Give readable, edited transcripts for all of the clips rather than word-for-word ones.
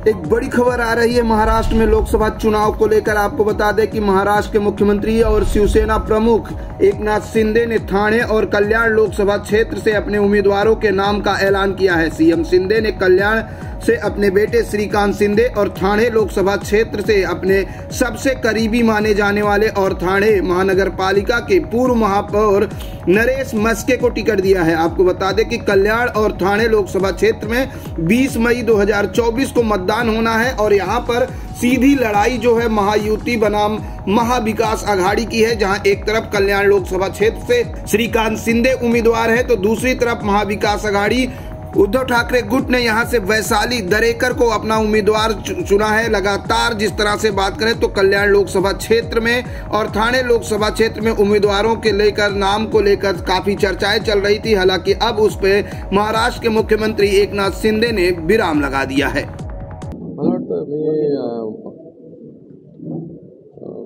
एक बड़ी खबर आ रही है महाराष्ट्र में लोकसभा चुनाव को लेकर। आपको बता दें कि महाराष्ट्र के मुख्यमंत्री और शिवसेना प्रमुख एकनाथ शिंदे ने ठाणे और कल्याण लोकसभा क्षेत्र से अपने उम्मीदवारों के नाम का ऐलान किया है। सीएम शिंदे ने कल्याण से अपने बेटे श्रीकांत शिंदे और ठाणे लोकसभा क्षेत्र से अपने सबसे करीबी माने जाने वाले और ठाणे महानगर पालिका के पूर्व महापौर नरेश मस्के को टिकट दिया है। आपको बता दें कि कल्याण और ठाणे लोकसभा क्षेत्र में 20 मई 2024 को मतदान होना है और यहां पर सीधी लड़ाई जो है महायुति बनाम महाविकास आघाड़ी की है, जहां एक तरफ कल्याण लोकसभा क्षेत्र से श्रीकांत शिंदे उम्मीदवार है तो दूसरी तरफ महाविकास आघाड़ी उद्धव ठाकरे गुट ने यहां से वैशाली दरेकर को अपना उम्मीदवार चुना है। लगातार जिस तरह से बात करें तो कल्याण लोकसभा क्षेत्र में और ठाणे लोकसभा क्षेत्र में उम्मीदवारों के लेकर नाम को लेकर काफी चर्चाएं चल रही थी। हालांकि अब उस पे महाराष्ट्र के मुख्यमंत्री एकनाथ शिंदे ने विराम लगा दिया है। मला वाटतं मी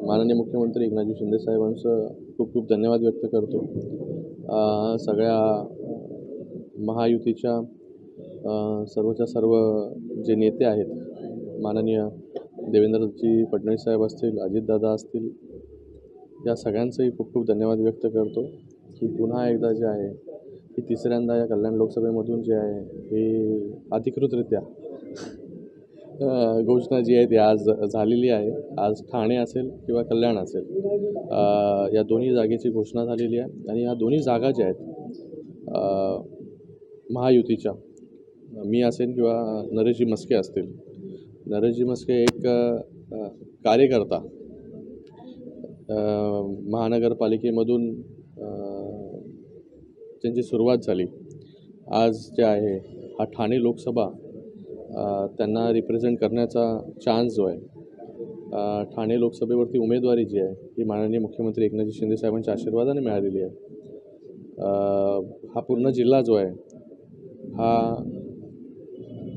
माननीय मुख्यमंत्री एकनाथजी शिंदे साहेबांचं खूप खूप धन्यवाद व्यक्त करतो। सगळ्या महायुतीच्या सर्वच्या सर्व जे नेते आहेत, माननीय देवेंद्रजी फडणवीस साहेब असतील, अजितदादा असतील, या सगळ्यांचंही खूप खूप धन्यवाद व्यक्त करतो की पुन्हा एकदा जे आहे की तिसऱ्यांदा या कल्याण लोकसभेमधून जे आहे हे अधिकृतरित्या घोषणा जी आहे ती आज झालेली आहे। आज ठाणे असेल किंवा कल्याण असेल, या दोन्ही जागेची घोषणा झालेली आहे आणि या दोन्ही जागा ज्या आहेत महायुतीच्या, मी असेल किंवा नरेशजी मस्के असतील, नरेशजी मस्के एक कार्यकर्ता महानगरपालिकेमधून त्यांची सुरुवात झाली। आज जे आहे हा ठाणे लोकसभा त्यांना रिप्रेझेंट करण्याचा चान्स जो आहे, ठाणे लोकसभेवरती उमेदवारी जी आहे ही माननीय मुख्यमंत्री एकनाथजी शिंदे साहेबांच्या आशीर्वादाने मिळालेली आहे। हा पूर्ण जिल्हा जो आहे हा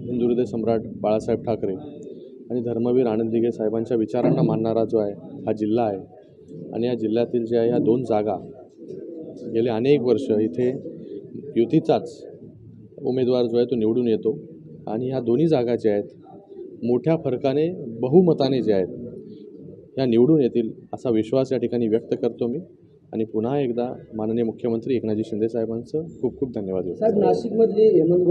हिंदू हृदय सम्राट बाळासाहेब ठाकरे आणि धर्मवीर आनंद दिघे साहेबांच्या विचारांना मानणारा जो आहे हा जिल्हा आहे आणि या जिल्ह्यातील जे आहे ह्या दोन जागा गेले अनेक वर्ष इथे युतीचाच उमेदवार जो आहे तो निवडून येतो आणि ह्या दोन्ही जागा ज्या आहेत मोठ्या फरकाने बहुमताने जे आहेत ह्या निवडून येतील असा विश्वास या ठिकाणी व्यक्त करतो मी आणि पुन्हा एकदा माननीय मुख्यमंत्री एकनाथजी शिंदे साहेबांचं खूप खूप धन्यवाद देतो।